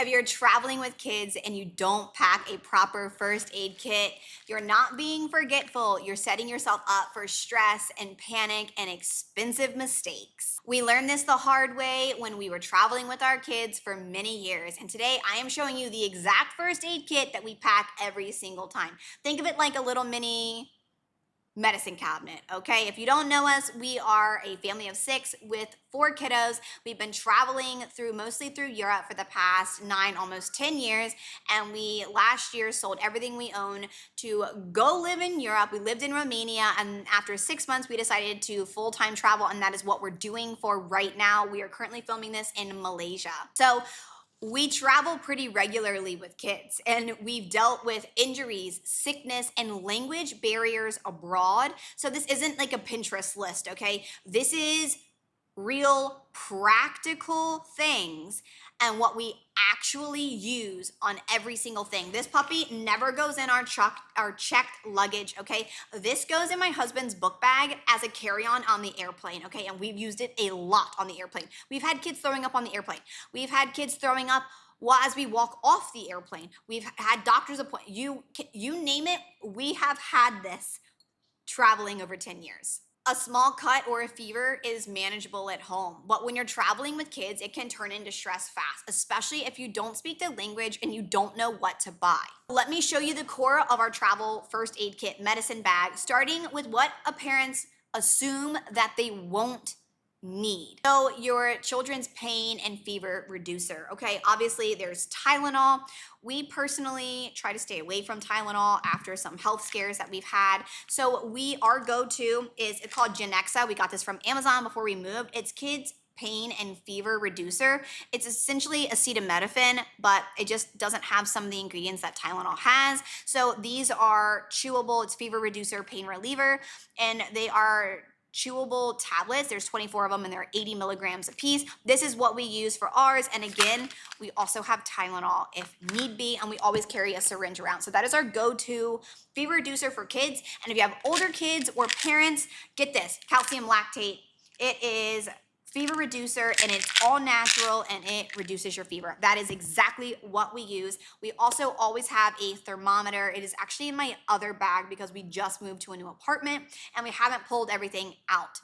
If you're traveling with kids and you don't pack a proper first aid kit, you're not being forgetful. You're setting yourself up for stress and panic and expensive mistakes. We learned this the hard way when we were traveling with our kids for many years. And today I am showing you the exact first aid kit that we pack every single time. Think of it like a little mini medicine cabinet, okay? If you don't know us, we are a family of 6 with 4 kiddos. We've been traveling mostly through Europe for the past 9, almost 10 years, and we last year sold everything we own to go live in Europe. We lived in Romania, and after 6 months, we decided to full-time travel, and that is what we're doing for right now. We are currently filming this in Malaysia. So we travel pretty regularly with kids, and we've dealt with injuries, sickness, and language barriers abroad. So this isn't like a Pinterest list, okay? This is real practical things and what we actually use on every single thing. This puppy never goes in our checked luggage, okay? This goes in my husband's book bag as a carry-on on the airplane, okay? And we've used it a lot on the airplane. We've had kids throwing up on the airplane. We've had kids throwing up as we walk off the airplane. We've had doctor's appointments. You name it, we have had this traveling over 10 years. A small cut or a fever is manageable at home, but when you're traveling with kids, it can turn into stress fast, especially if you don't speak the language and you don't know what to buy. Let me show you the core of our travel first aid kit medicine bag, starting with what parents assume that they won't need. So your children's pain and fever reducer, okay? Obviously there's Tylenol. We personally try to stay away from Tylenol after some health scares that we've had. So our go-to it's called Genexa. We got this from Amazon before we moved. It's kids pain and fever reducer. It's essentially acetaminophen, but it just doesn't have some of the ingredients that Tylenol has. So these are chewable. It's fever reducer, pain reliever, and they are chewable tablets. There's 24 of them and they're 80 milligrams a piece. This is what we use for ours. And again, we also have Tylenol if need be, and we always carry a syringe around. So that is our go-to fever reducer for kids. And if you have older kids or parents, get this, calcium lactate. It is fever reducer and it's all natural and it reduces your fever. That is exactly what we use. We also always have a thermometer. It is actually in my other bag because we just moved to a new apartment and we haven't pulled everything out.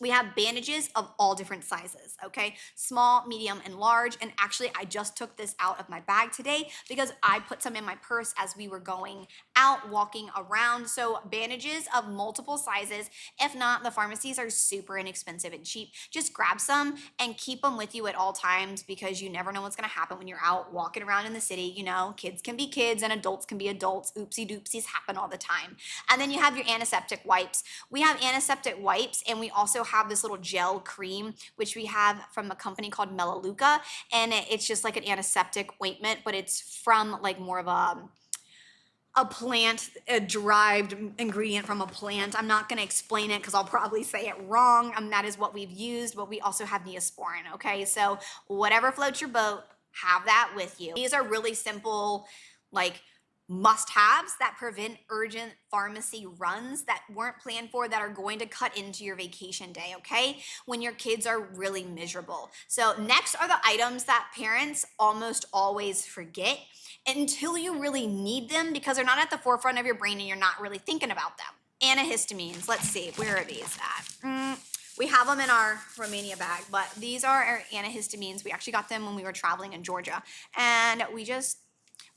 We have bandages of all different sizes, okay? Small, medium, and large. And actually, I just took this out of my bag today because I put some in my purse as we were going out, walking around. So bandages of multiple sizes. If not, the pharmacies are super inexpensive and cheap. Just grab some and keep them with you at all times because you never know what's gonna happen when you're out walking around in the city. You know, kids can be kids and adults can be adults. Oopsie doopsies happen all the time. And then you have your antiseptic wipes. We have antiseptic wipes and we also have this little gel cream, which we have from a company called Melaleuca, and it's just like an antiseptic ointment, but it's from like more of a plant, a derived ingredient from a plant. I'm not going to explain it because I'll probably say it wrong. That is what we've used, but we also have Neosporin, okay? So whatever floats your boat, have that with you. These are really simple, like must-haves that prevent urgent pharmacy runs that weren't planned for that are going to cut into your vacation day, okay? When your kids are really miserable. So next are the items that parents almost always forget until you really need them because they're not at the forefront of your brain and you're not really thinking about them. Antihistamines, let's see, where are these at? We have them in our Romania bag, but these are our antihistamines. We actually got them when we were traveling in Georgia, and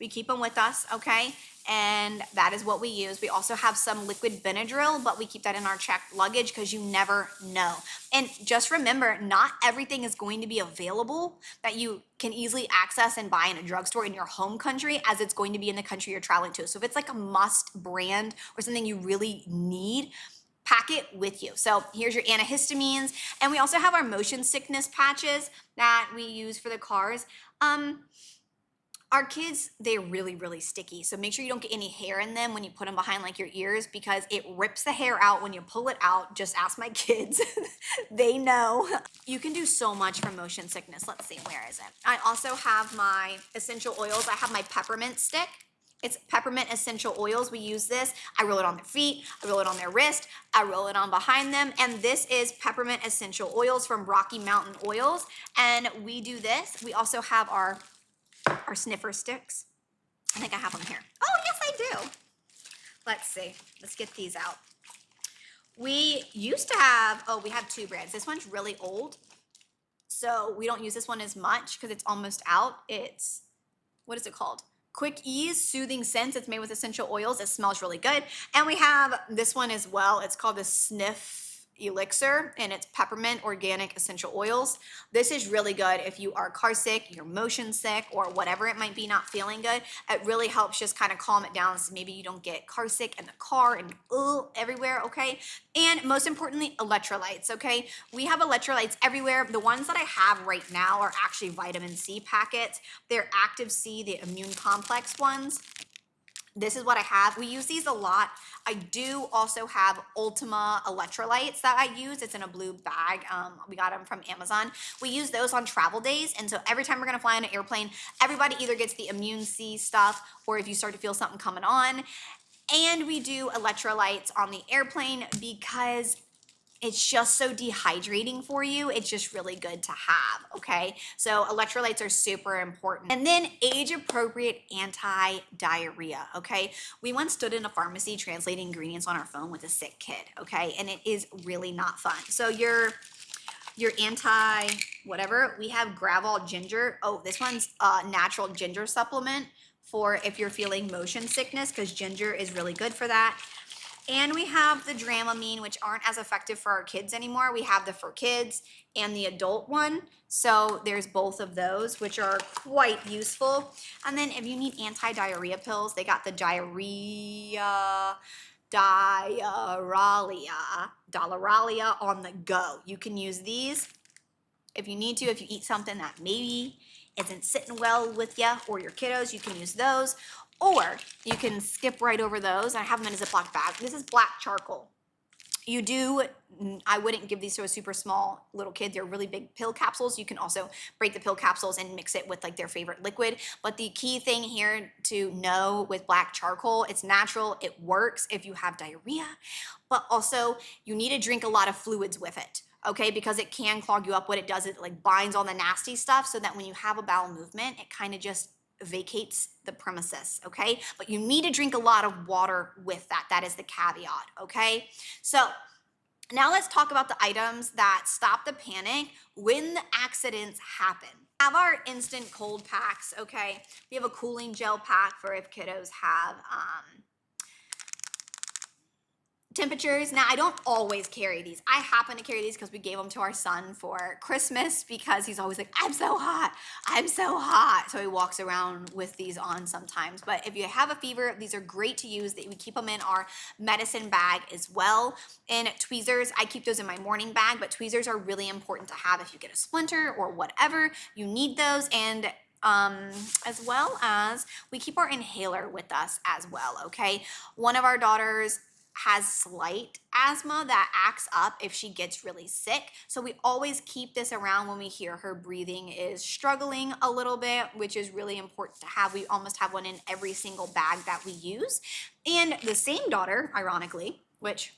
we keep them with us, okay? And that is what we use. We also have some liquid Benadryl, but we keep that in our checked luggage because you never know. And just remember, not everything is going to be available that you can easily access and buy in a drugstore in your home country as it's going to be in the country you're traveling to. So if it's like a must brand or something you really need, pack it with you. So here's your antihistamines. And we also have our motion sickness patches that we use for the cars. Our kids, they're really, really sticky. So make sure you don't get any hair in them when you put them behind like your ears because it rips the hair out when you pull it out. Just ask my kids. They know. You can do so much for motion sickness. Let's see, where is it? I also have my essential oils. I have my peppermint stick. It's peppermint essential oils. We use this. I roll it on their feet. I roll it on their wrist. I roll it on behind them. And this is peppermint essential oils from Rocky Mountain Oils. And we do this. We also have our our sniffer sticks. I think I have them here. Oh, yes, I do. Let's see. Let's get these out. We used to have, oh, we have 2 brands. This one's really old, so we don't use this one as much because it's almost out. It's, what is it called? Quick Ease Soothing Scents. It's made with essential oils. It smells really good. And we have this one as well. It's called the Sniff Elixir, and it's peppermint organic essential oils. This is really good if you are car sick, you're motion sick, or whatever it might be, not feeling good. It really helps just kind of calm it down so maybe you don't get car sick in the car and everywhere, okay? And most importantly, electrolytes, okay? We have electrolytes everywhere. The ones that I have right now are actually vitamin C packets. They're Active C, the immune complex ones. This is what I have. We use these a lot. I do also have Ultima electrolytes that I use. It's in a blue bag. We got them from Amazon. We use those on travel days. And so every time we're gonna fly on an airplane, everybody either gets the immune C stuff, or if you start to feel something coming on. And we do electrolytes on the airplane because it's just so dehydrating for you. It's just really good to have, okay? So electrolytes are super important. And then age-appropriate anti-diarrhea, okay? We once stood in a pharmacy translating ingredients on our phone with a sick kid, okay? And it is really not fun. So your anti-whatever, we have Gravol ginger. Oh, this one's a natural ginger supplement for if you're feeling motion sickness, because ginger is really good for that. And we have the Dramamine, which aren't as effective for our kids anymore. We have the for kids and the adult one. So there's both of those, which are quite useful. And then if you need anti-diarrhea pills, they got the Diarrhea on the go. You can use these if you need to, if you eat something that maybe isn't sitting well with you or your kiddos, you can use those. Or you can skip right over those. I have them in a Ziploc bag. This is black charcoal. I wouldn't give these to a super small little kid. They're really big pill capsules. You can also break the pill capsules and mix it with like their favorite liquid. But the key thing here to know with black charcoal, it's natural, it works if you have diarrhea, but also you need to drink a lot of fluids with it. Okay, because it can clog you up. What it does, it like binds all the nasty stuff so that when you have a bowel movement, it kind of just vacates the premises, okay? But you need to drink a lot of water with that. That is the caveat, okay? So now let's talk about the items that stop the panic when the accidents happen. We have our instant cold packs, okay? We have a cooling gel pack for if kiddos have temperatures. Now, I don't always carry these. I happen to carry these because we gave them to our son for Christmas because he's always like, I'm so hot, I'm so hot. So he walks around with these on sometimes. But if you have a fever, these are great to use. We keep them in our medicine bag as well. And tweezers, I keep those in my morning bag, but tweezers are really important to have if you get a splinter or whatever. You need those. And as well as we keep our inhaler with us as well, okay? One of our daughters has slight asthma that acts up if she gets really sick. So we always keep this around when we hear her breathing is struggling a little bit, which is really important to have. We almost have one in every single bag that we use. And the same daughter, ironically, which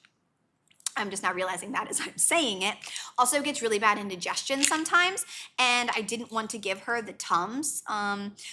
I'm just now realizing that as I'm saying it, also gets really bad indigestion sometimes, and I didn't want to give her the Tums.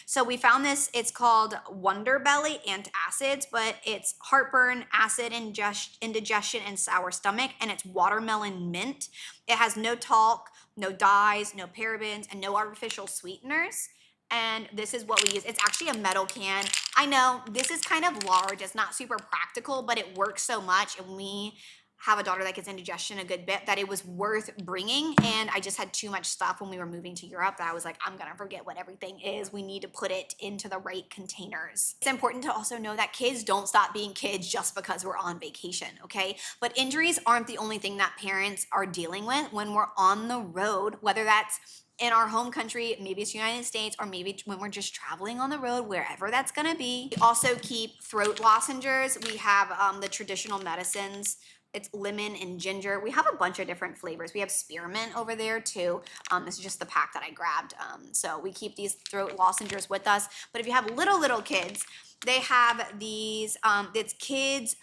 So we found this, it's called Wonder Belly Antacids, but it's heartburn, acid indigestion, and sour stomach, and it's watermelon mint. It has no talc, no dyes, no parabens, and no artificial sweeteners. And this is what we use. It's actually a metal can. I know this is kind of large, it's not super practical, but it works so much, and we have a daughter that gets indigestion a good bit, that it was worth bringing. And I just had too much stuff when we were moving to Europe that I was like, I'm gonna forget what everything is. We need to put it into the right containers. It's important to also know that kids don't stop being kids just because we're on vacation, okay? But injuries aren't the only thing that parents are dealing with when we're on the road, whether that's in our home country, maybe it's the United States, or maybe when we're just traveling on the road, wherever that's gonna be. We also keep throat lozenges. We have the traditional medicines. It's lemon and ginger. We have a bunch of different flavors. We have spearmint over there too. This is just the pack that I grabbed. So we keep these throat lozenges with us. But if you have little kids, they have these, it's Kids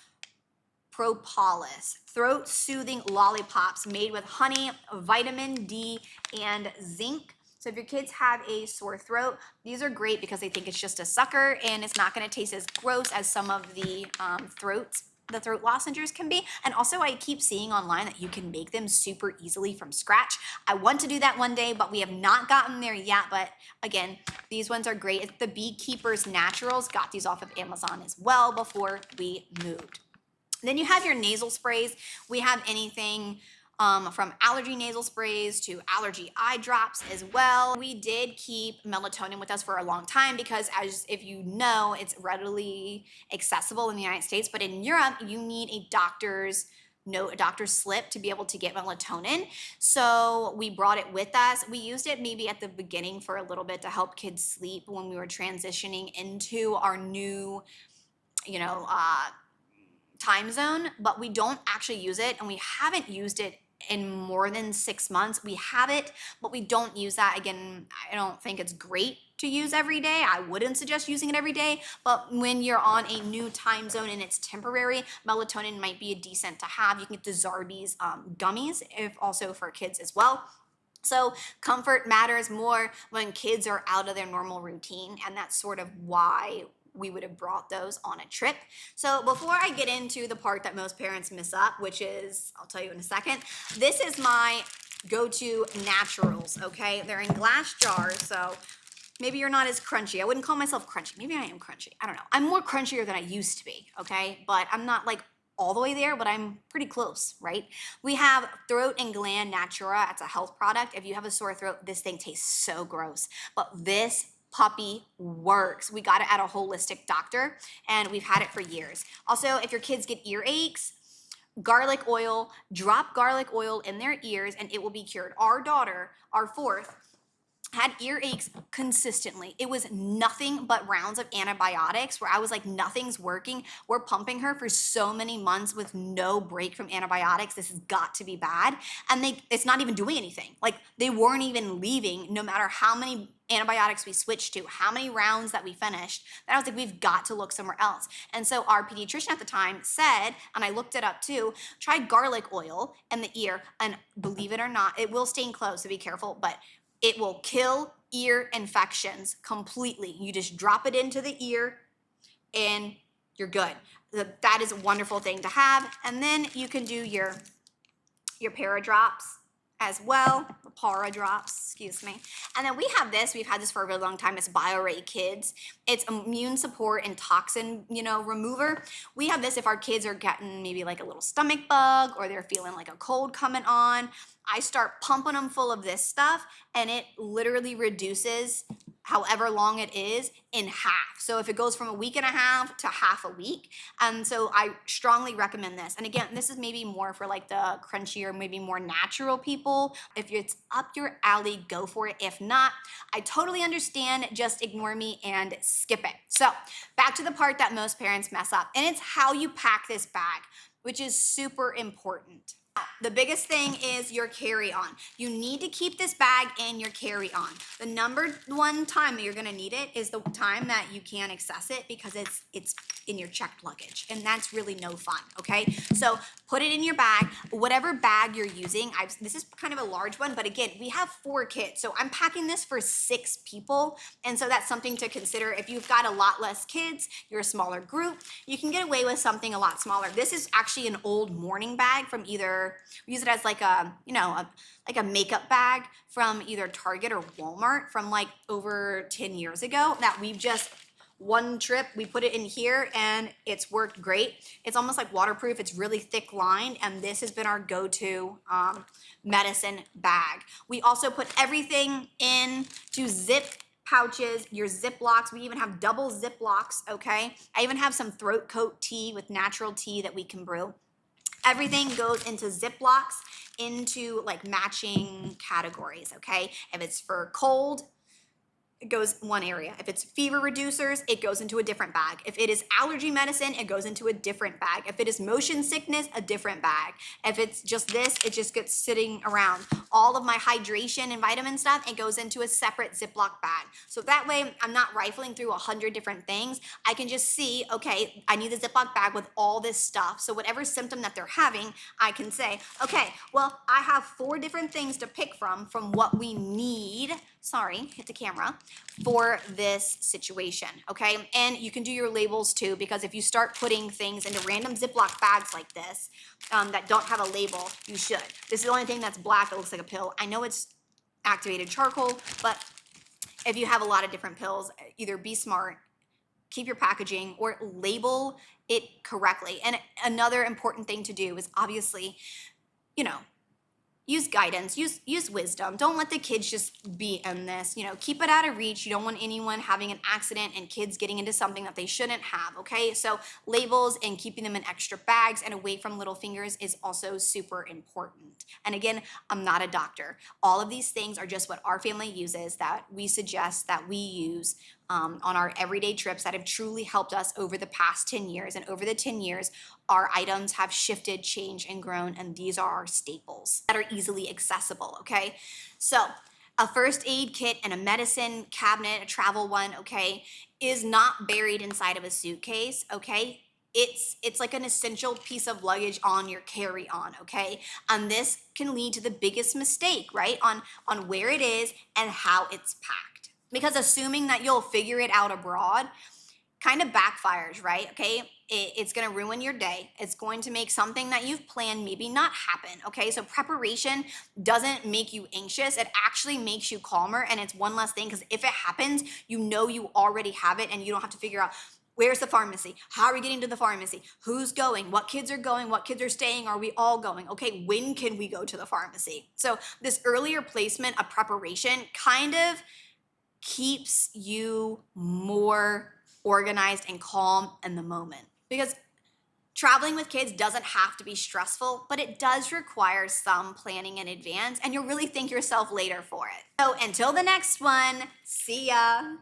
Propolis, throat soothing lollipops made with honey, vitamin D, and zinc. So if your kids have a sore throat, these are great because they think it's just a sucker and it's not going to taste as gross as some of the the throat lozenges can be. And also I keep seeing online that you can make them super easily from scratch. I want to do that one day, but we have not gotten there yet. But again, these ones are great. It's the Beekeeper's Naturals. Got these off of Amazon as well before we moved. Then you have your nasal sprays. We have anything from allergy nasal sprays to allergy eye drops as well. We did keep melatonin with us for a long time because, as if you know, it's readily accessible in the United States, but in Europe, you need a doctor's note, a doctor's slip to be able to get melatonin. So we brought it with us. We used it maybe at the beginning for a little bit to help kids sleep when we were transitioning into our new, time zone, but we don't actually use it, and we haven't used it in more than 6 months. We have it, but we don't use that. Again, I don't think it's great to use every day. I wouldn't suggest using it every day, but when you're on a new time zone and it's temporary, melatonin might be a decent to have. You can get the Zarbee's gummies, if also for kids as well. So comfort matters more when kids are out of their normal routine, and that's sort of why we would have brought those on a trip. So before I get into the part that most parents miss up, which is, I'll tell you in a second, this is my go-to naturals, okay? They're in glass jars, so maybe you're not as crunchy. I wouldn't call myself crunchy. Maybe I am crunchy. I don't know. I'm more crunchier than I used to be, okay? But I'm not like all the way there, but I'm pretty close, right? We have Throat and Gland Natura. It's a health product. If you have a sore throat, this thing tastes so gross. But this puppy works. We got it at a holistic doctor and we've had it for years. Also, if your kids get earaches, garlic oil, drop garlic oil in their ears and it will be cured. Our daughter, our fourth, had earaches consistently. It was nothing but rounds of antibiotics where I was like, nothing's working. We're pumping her for so many months with no break from antibiotics. This has got to be bad. And it's not even doing anything. Like they weren't even leaving no matter how many antibiotics we switched to, how many rounds that we finished. Then I was like, we've got to look somewhere else. And so our pediatrician at the time said, and I looked it up too, try garlic oil in the ear. And believe it or not, it will stain clothes, so be careful, but it will kill ear infections completely. You just drop it into the ear and you're good. That is a wonderful thing to have. And then you can do your para drops as well, the para drops, excuse me. And then we have this, we've had this for a really long time. It's BioRay Kids. It's immune support and toxin, remover. We have this if our kids are getting maybe like a little stomach bug or they're feeling like a cold coming on. I start pumping them full of this stuff and it literally reduces however long it is in half. So if it goes from a week and a half to half a week. And so I strongly recommend this. And again, this is maybe more for like the crunchier, maybe more natural people. If it's up your alley, go for it. If not, I totally understand. Just ignore me and skip it. So back to the part that most parents mess up, and it's how you pack this bag, which is super important. The biggest thing is your carry-on. You need to keep this bag in your carry-on. The number one time that you're going to need it is the time that you can't access it because it's in your checked luggage, and that's really no fun, okay? So put it in your bag, whatever bag you're using. This is kind of a large one, but again, we have 4 kids, so I'm packing this for 6 people, and so that's something to consider. If you've got a lot less kids, you're a smaller group, you can get away with something a lot smaller. This is actually an old morning bag from either, we use it as like a, like a makeup bag from either Target or Walmart from like over 10 years ago that we've just, one trip, we put it in here and it's worked great. It's almost like waterproof. It's really thick lined, and this has been our go-to medicine bag. We also put everything into zip pouches, your Ziplocs. We even have double Ziplocs, okay? I even have some throat coat tea with natural tea that we can brew. Everything goes into Ziplocs into like matching categories, okay? If it's for cold, it goes one area. If it's fever reducers, it goes into a different bag. If it is allergy medicine, it goes into a different bag. If it is motion sickness, a different bag. If it's just this, it just gets sitting around. All of my hydration and vitamin stuff, it goes into a separate Ziploc bag. So that way, I'm not rifling through 100 different things. I can just see, okay, I need the Ziploc bag with all this stuff. So whatever symptom that they're having, I can say, okay, well, I have 4 different things to pick from what we need. sorry, hit the camera, for this situation, okay? And you can do your labels too, because if you start putting things into random Ziploc bags like this that don't have a label, you should. This is the only thing that's black that looks like a pill. I know it's activated charcoal, but if you have a lot of different pills, either be smart, keep your packaging, or label it correctly. And another important thing to do is obviously, you know, use guidance, use wisdom. Don't let the kids just be in this, keep it out of reach. You don't want anyone having an accident and kids getting into something that they shouldn't have, okay? So labels and keeping them in extra bags and away from little fingers is also super important. And again, I'm not a doctor. All of these things are just what our family uses, that we suggest that we use on our everyday trips, that have truly helped us over the past 10 years. And over the 10 years, our items have shifted, changed, and grown, and these are our staples that are easily accessible, okay? So a first aid kit and a medicine cabinet, a travel one, okay, is not buried inside of a suitcase, okay? It's like an essential piece of luggage on your carry-on, okay? And this can lead to the biggest mistake, right? On where it is and how it's packed. Because assuming that you'll figure it out abroad kind of backfires, right? Okay, it's going to ruin your day. It's going to make something that you've planned maybe not happen, okay? So preparation doesn't make you anxious. It actually makes you calmer, and it's one less thing, because if it happens, you know you already have it, and you don't have to figure out, where's the pharmacy? How are we getting to the pharmacy? Who's going? What kids are going? What kids are staying? Are we all going? Okay, when can we go to the pharmacy? So this earlier placement of preparation kind of keeps you more organized and calm in the moment. Because traveling with kids doesn't have to be stressful, but it does require some planning in advance, and you'll really thank yourself later for it. So until the next one, see ya.